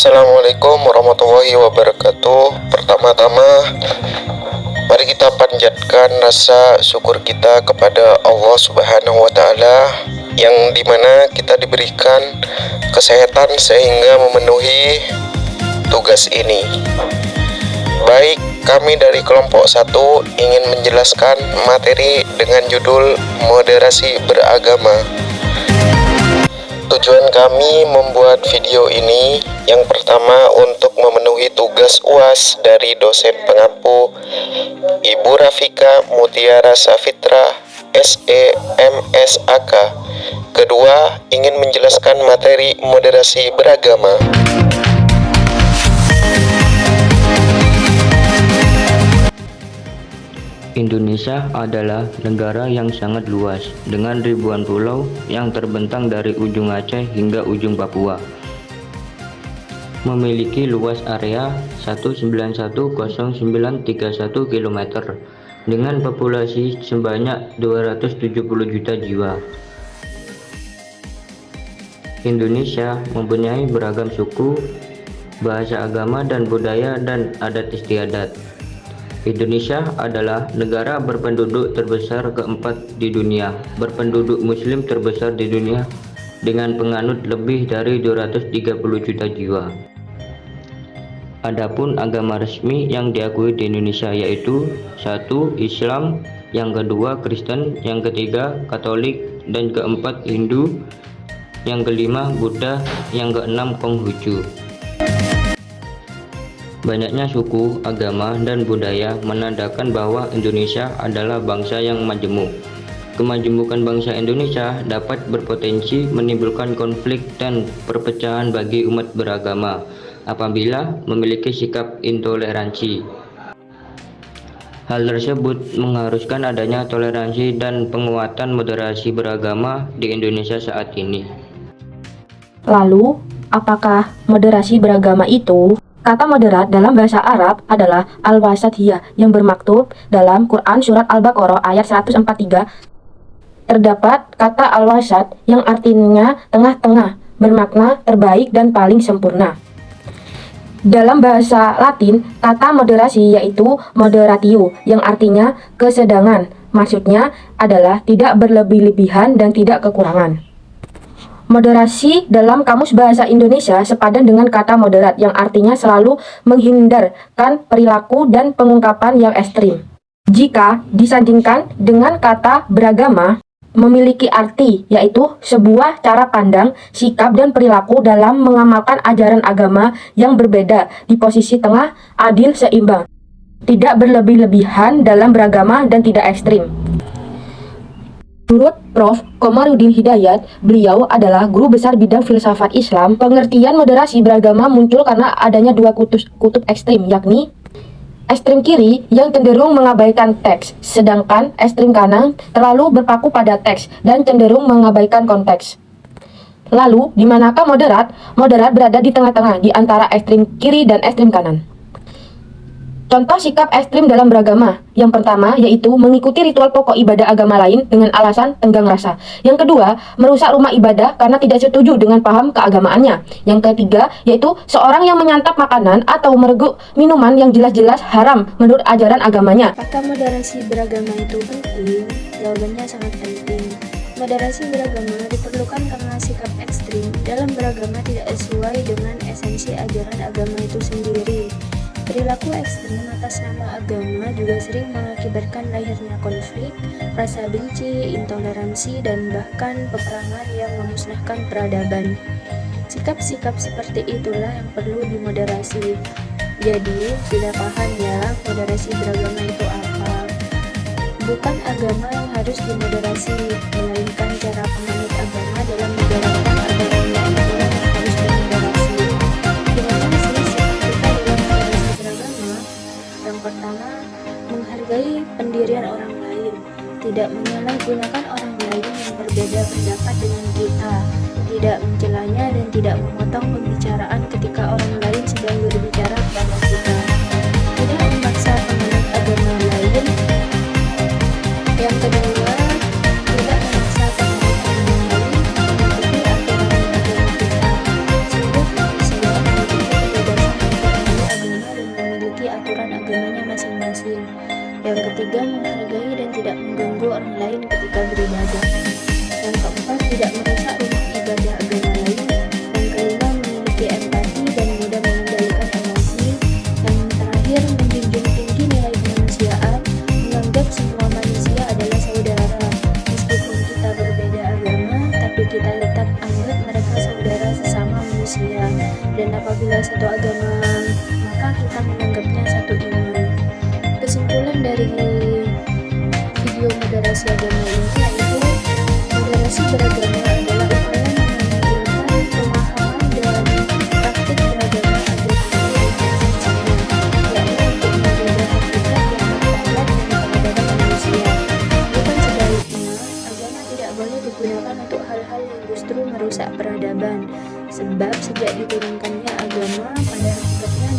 Assalamualaikum warahmatullahi wabarakatuh. Pertama-tama, mari kita panjatkan rasa syukur kita kepada Allah Subhanahu wa Ta'ala, yang dimana kita diberikan kesehatan sehingga memenuhi tugas ini. Baik, kami dari kelompok 1 ingin menjelaskan materi dengan judul moderasi beragama. Tujuan kami membuat video ini yang pertama untuk memenuhi tugas UAS dari dosen pengampu Ibu Rafika Mutiara Safitra SE MSAK. Kedua, ingin menjelaskan materi moderasi beragama. Indonesia adalah negara yang sangat luas dengan ribuan pulau yang terbentang dari ujung Aceh hingga ujung Papua. Memiliki luas area 1910931 km dengan populasi sebanyak 270 juta jiwa. Indonesia mempunyai beragam suku, bahasa, agama, dan budaya dan adat istiadat. Indonesia adalah negara berpenduduk terbesar keempat di dunia, berpenduduk muslim terbesar di dunia dengan penganut lebih dari 230 juta jiwa. Adapun agama resmi yang diakui di Indonesia yaitu 1. Islam, yang kedua Kristen, yang ketiga Katolik, dan keempat Hindu, yang kelima Buddha, yang keenam Konghucu. Banyaknya suku, agama, dan budaya menandakan bahwa Indonesia adalah bangsa yang majemuk. Kemajemukan bangsa Indonesia dapat berpotensi menimbulkan konflik dan perpecahan bagi umat beragama apabila memiliki sikap intoleransi. Hal tersebut mengharuskan adanya toleransi dan penguatan moderasi beragama di Indonesia saat ini. Lalu, apakah moderasi beragama itu? Kata moderat dalam bahasa Arab adalah al-wasatiyah yang bermaktub dalam Quran surat Al-Baqarah ayat 143. Terdapat kata al-wasat yang artinya tengah-tengah, bermakna terbaik dan paling sempurna. Dalam bahasa Latin, kata moderasi yaitu moderatio yang artinya kesedangan. Maksudnya adalah tidak berlebih-lebihan dan tidak kekurangan. Moderasi dalam Kamus Bahasa Indonesia sepadan dengan kata moderat yang artinya selalu menghindarkan perilaku dan pengungkapan yang ekstrim. Jika disandingkan dengan kata beragama, memiliki arti yaitu sebuah cara pandang, sikap, dan perilaku dalam mengamalkan ajaran agama yang berbeda di posisi tengah, adil, seimbang, tidak berlebih-lebihan dalam beragama dan tidak ekstrim. Menurut Prof. Komarudin Hidayat, beliau adalah guru besar bidang filsafat Islam. Pengertian moderasi beragama muncul karena adanya dua kutub ekstrim, yakni ekstrim kiri yang cenderung mengabaikan teks, sedangkan ekstrim kanan terlalu berpaku pada teks dan cenderung mengabaikan konteks. Lalu, di manakah moderat? Moderat berada di tengah-tengah di antara ekstrim kiri dan ekstrim kanan. Contoh sikap ekstrim dalam beragama. Yang pertama yaitu mengikuti ritual pokok ibadah agama lain dengan alasan tenggang rasa. Yang kedua, merusak rumah ibadah karena tidak setuju dengan paham keagamaannya. Yang ketiga yaitu seorang yang menyantap makanan atau mereguk minuman yang jelas-jelas haram menurut ajaran agamanya. Apakah moderasi beragama itu penting? Jawabannya sangat penting. Moderasi beragama diperlukan karena sikap ekstrim dalam beragama tidak sesuai dengan esensi ajaran agama itu sendiri. Perilaku ekstrim atas nama agama juga sering mengakibatkan lahirnya konflik, rasa benci, intoleransi, dan bahkan peperangan yang memusnahkan peradaban. Sikap-sikap seperti itulah yang perlu dimoderasi. Jadi, sudah paham ya moderasi beragama itu apa? Bukan agama yang harus dimoderasi, melainkan cara penganut agama dalam menjalankan agamanya itu yang harus dimoderasi. Gimana sih sikap kita dalam moderasi beragama? Yang pertama, menghargai pendirian orang lain, tidak menyalahgunakan orang lain yang berbeda pendapat dengan kita, tidak mencelanya dan tidak memotong pembicaraan ketika orang lain sedang berbicara kepada kita, tidak memaksa penganut agama lain. Yang kedua, tidak memaksa penganut agama lain mengikuti aturan agama kita, sehingga manusia mengikuti aturan agamanya masing-masing. Yang ketiga, menghargai dan tidak mengganggu orang lain ketika beribadah. Yang keempat, tidak merusak rumah ibadah agama lain. Yang kelima, memiliki empati dan mudah mengendalikan emosi. Yang terakhir, menjunjung tinggi nilai kemanusiaan, menganggap semua manusia adalah saudara. Meskipun kita berbeda agama, tapi kita tetap anggap mereka saudara sesama manusia. Dan apabila satu agama, maka kita menganggapnya satu iman. Kesimpulan dari video moderasi agama ini yaitu moderasi beragama adalah upaya mengamalkan pemahaman dan praktik beragama agar menjadi esensinya, yakni untuk menjaga hakikat yang martabat dan peradaban manusia. Bukan sebaliknya, agama tidak boleh digunakan untuk hal-hal yang justru merusak peradaban, sebab sejak diturunkannya agama pada hakikatnya